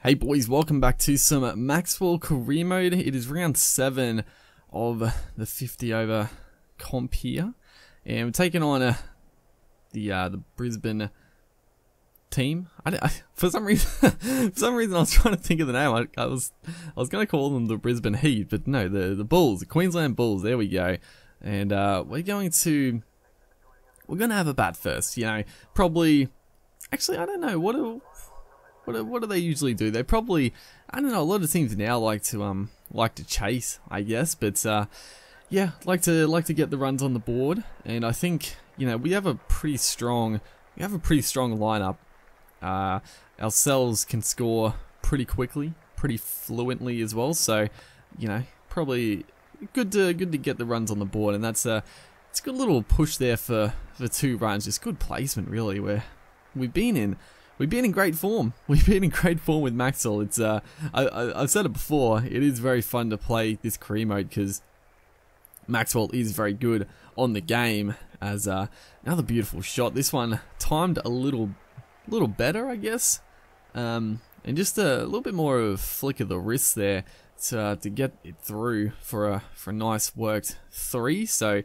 Hey boys, welcome back to some Maxwell career mode. It is round 7 of the 50 over comp here, and we're taking on the Brisbane team. For some reason, I was trying to think of the name. I was going to call them the Brisbane Heat, but no, the Bulls, the Queensland Bulls. There we go. And we're going to have a bat first. You know, probably. Actually, I don't know what do they usually do? They probably, I don't know, a lot of teams now like to chase, I guess, but yeah, like to get the runs on the board, and I think, you know, we have a pretty strong lineup. Ourselves can score pretty quickly, pretty fluently as well, so, you know, probably good to get the runs on the board, and that's it's a good little push there for 2 runs. Just good placement, really. We've been in great form. We've been in great form with Maxwell. It's I've said it before. It is very fun to play this career mode because Maxwell is very good on the game. As another beautiful shot. This one timed a little better, I guess, and just a little bit more of a flick of the wrist there to get it through for a nice worked 3. So.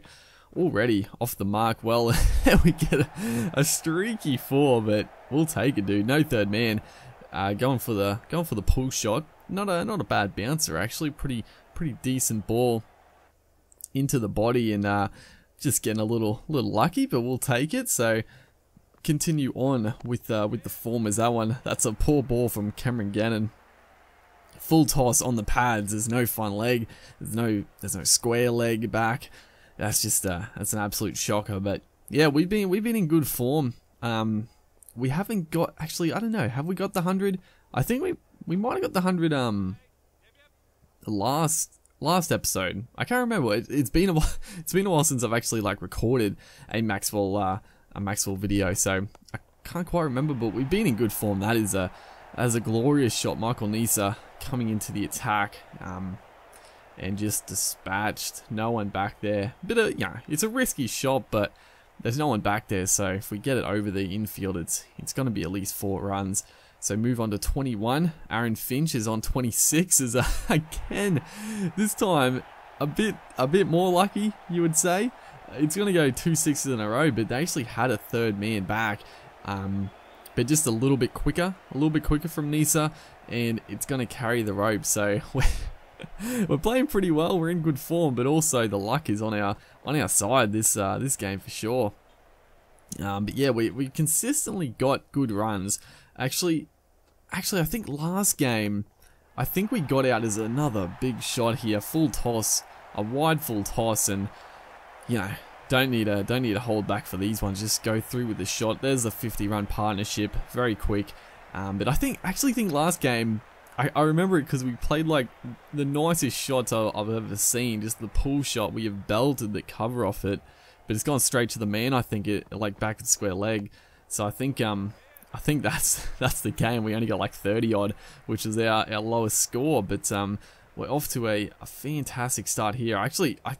Already off the mark. Well, we get a streaky 4, but we'll take it, dude. No third man. Going for the pull shot. Not a bad bouncer, actually. Pretty decent ball into the body, and just getting a little lucky, but we'll take it. So continue on with the form as that one. That's a poor ball from Cameron Gannon. Full toss on the pads. There's no fun leg. There's no square leg back. That's just that's an absolute shocker. But yeah, we've been in good form. We haven't got, actually, I don't know, have we got the 100? I think we might have got the 100 the last episode. I can't remember. It's been a while since I've actually like recorded a Maxwell video, so I can't quite remember. But we've been in good form. That is a glorious shot. Michael Nisa coming into the attack. And just dispatched. No one back there. It's a risky shot, but there's no one back there. So if we get it over the infield, it's going to be at least 4 runs. So move on to 21. Aaron Finch is on 26. Is again, this time a bit more lucky, you would say. It's going to go 2 6s in a row, but they actually had a third man back. But just a little bit quicker from Nisa, and it's going to carry the rope. So we're playing pretty well. We're in good form, but also the luck is on our side this game for sure. But yeah, we consistently got good runs. Actually, I think last game, I think we got out as another big shot here. Full toss, a wide full toss, and you know, don't need to hold back for these ones. Just go through with the shot. There's a 50-run partnership, very quick. But I actually think last game, I remember it because we played like the nicest shots I've ever seen. Just the pull shot, we have belted the cover off it, but it's gone straight to the man. I think it like back at square leg. So I think that's the game. We only got like 30 odd, which is our lowest score. But we're off to a fantastic start here. Actually, I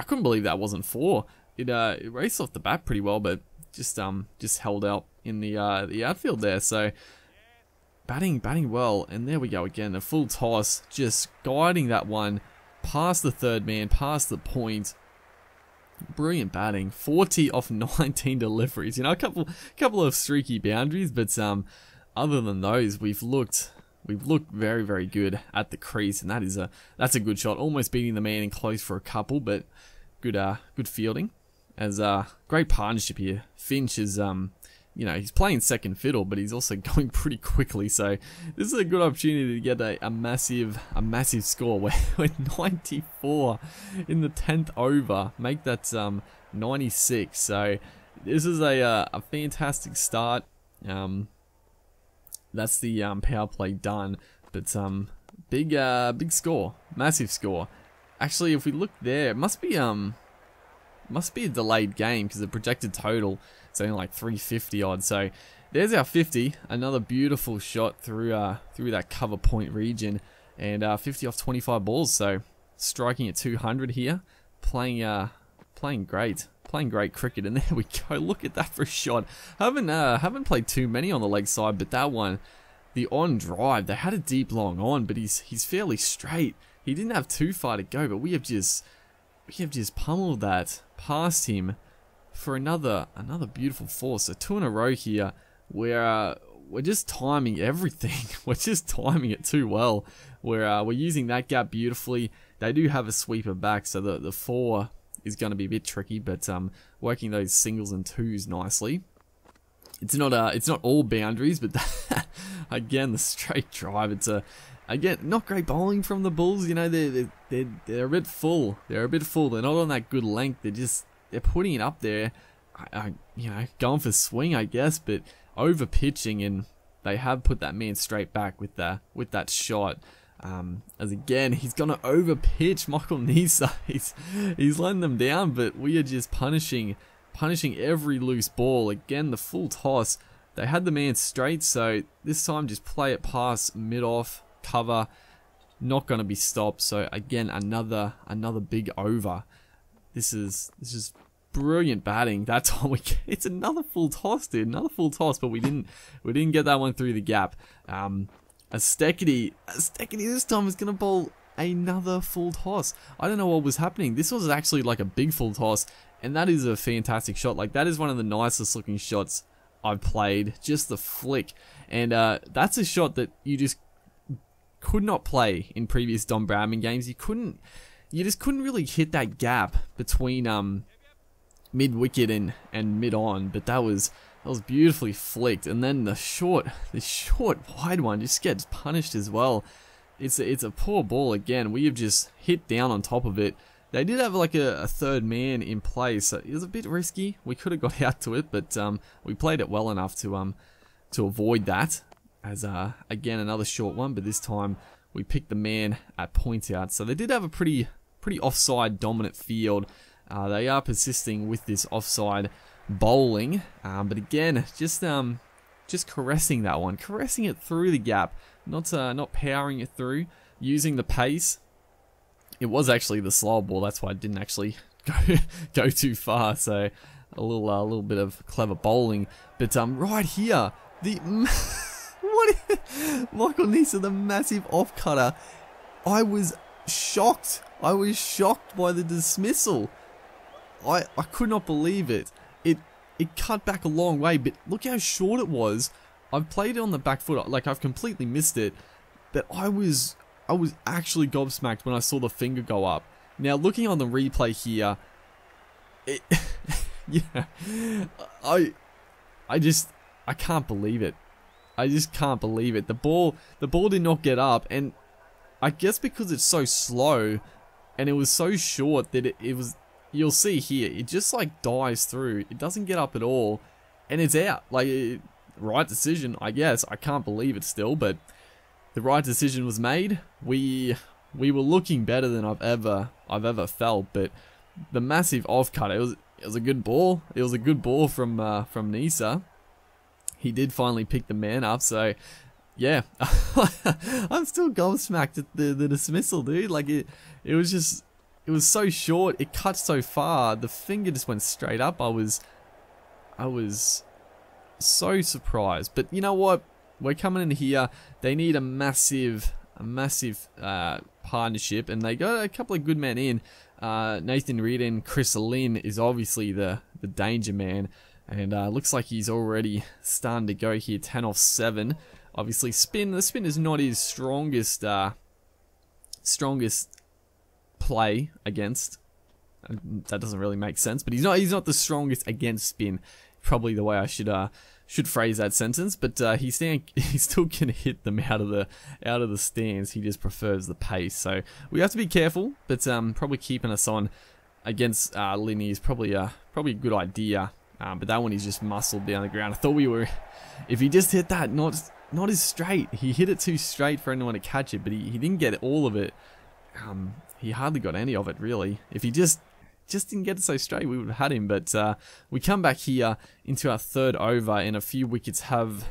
couldn't believe that wasn't 4. It raced off the bat pretty well, but just held out in the outfield there. So. Batting well, and there we go again, a full toss, just guiding that one past the third man, past the point. Brilliant batting, 40 off 19 deliveries. You know, a couple of streaky boundaries, but other than those, we've looked very, very good at the crease, and that's a good shot, almost beating the man in close for a couple, but good fielding. As great partnership here. Finch is you know, he's playing second fiddle, but he's also going pretty quickly. So this is a good opportunity to get a massive score. We're 94 in the 10th over. Make that 96. So this is a fantastic start. That's the power play done. But big score, massive score. Actually, if we look there, it must be a delayed game because the projected total is only like 350 odd. So there's our 50. Another beautiful shot through that cover point region, and 50 off 25 balls. So striking at 200 here, playing great cricket. And there we go. Look at that for a shot. Haven't played too many on the leg side, but that one the on drive, they had a deep long on, but he's fairly straight. He didn't have too far to go, but we have just pummeled that past him for another beautiful four. So 2 in a row here, where we're just timing everything. We're just timing it too well. We're using that gap beautifully. They do have a sweeper back, so the 4 is going to be a bit tricky, but working those singles and twos nicely. It's not all boundaries, but again, the straight drive. It's again, not great bowling from the Bulls. You know, they're a bit full. They're not on that good length. They're putting it up there. You know, going for swing, I guess, but over pitching, and they have put that man straight back with that shot. As again, he's gonna over pitch Michael Nisa. He's letting them down, but we are just punishing every loose ball. Again, the full toss. They had the man straight, so this time just play it past mid-off, cover, not going to be stopped. So again, another big over. This is brilliant batting. That time it's another full toss, dude. Another full toss, but we didn't get that one through the gap. Steketee this time is going to bowl another full toss. I don't know what was happening. This was actually like a big full toss, and that is a fantastic shot. Like, that is one of the nicest looking shots I've played. Just the flick, and that's a shot that you just could not play in previous Don Bradman games. You just couldn't really hit that gap between mid wicket and mid on. But that was beautifully flicked, and then the short wide one just gets punished as well. It's a poor ball again. We have just hit down on top of it. They did have like a third man in play, so it was a bit risky. We could have got out to it, but we played it well enough to avoid that. As again, another short one, but this time we picked the man at point out. So they did have a pretty offside dominant field. They are persisting with this offside bowling, but again, just caressing that one, caressing it through the gap, not powering it through, using the pace. It was actually the slow ball, that's why I didn't actually go too far. So a little bit of clever bowling, but right here, Michael Nisa, the massive off cutter. I was shocked by the dismissal. I could not believe it. It cut back a long way, but look how short it was. I've played it on the back foot, like I've completely missed it, but I was actually gobsmacked when I saw the finger go up. Now looking on the replay here, yeah, I can't believe it. I just can't believe it. The ball did not get up, and I guess because it's so slow and it was so short that it was. You'll see here, it just like dives through. It doesn't get up at all, and it's out. Like, right decision, I guess. I can't believe it still, but the right decision was made. We were looking better than I've ever felt, but the massive off cut. It was a good ball. It was a good ball from Nisa. He did finally pick the man up. So yeah, I'm still gobsmacked at the dismissal, dude. Like it was so short, it cut so far, the finger just went straight up. I was so surprised. But you know what? We're coming in here. They need a massive partnership, and they got a couple of good men in. Nathan Reed and Chris Lynn is obviously the danger man, and looks like he's already starting to go here. 10 off 7. Obviously, the spin is not his strongest play against. That doesn't really make sense, but he's not the strongest against spin. Probably the way I should phrase that sentence. But he's still can hit them out of the stands. He just prefers the pace. So we have to be careful. But probably keeping us on against Linny is probably a good idea. But that one he's just muscled down the ground. I thought if he just hit that, not as straight. He hit it too straight for anyone to catch it, but he didn't get all of it. He hardly got any of it, really. If he just didn't get it so straight, we would have had him. But we come back here into our third over, and a few wickets have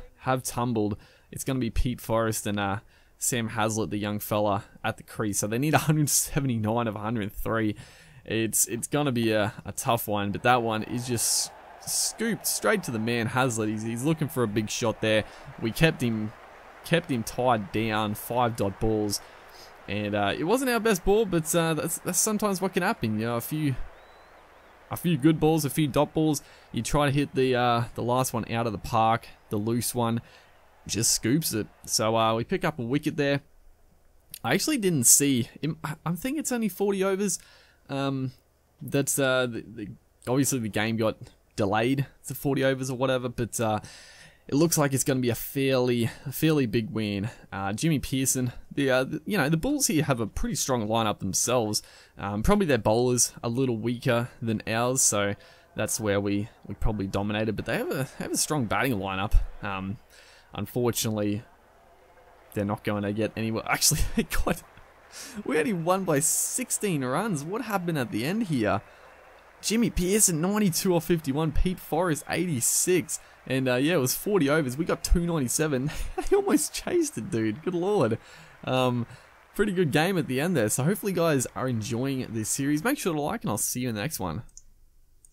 tumbled. It's going to be Pete Forrest and Sam Hazlitt, the young fella, at the crease. So they need 179 of 103. It's going to be a tough one, but that one is just scooped straight to the man, Hazlitt. He's looking for a big shot there. We kept him kept him tied down, 5 dot balls. And it wasn't our best ball, but that's sometimes what can happen. You know, a few good balls, a few dot balls. You try to hit the last one out of the park, the loose one, just scoops it. So we pick up a wicket there. I actually didn't see. I think it's only 40 overs. That's obviously the game got delayed to 40 overs or whatever, but it looks like it's going to be a fairly big win. Jimmy Pearson, you know, the Bulls here have a pretty strong lineup themselves. Probably their bowlers a little weaker than ours, so that's where we probably dominated. But they have a strong batting lineup. Unfortunately, they're not going to get anywhere. Actually, we only won by 16 runs. What happened at the end here? Jimmy Pearson, 92 off 51. Pete Forrest, 86. And yeah, it was 40 overs. We got 297. They almost chased it, dude. Good lord. Pretty good game at the end there. So hopefully, guys are enjoying this series. Make sure to like, and I'll see you in the next one.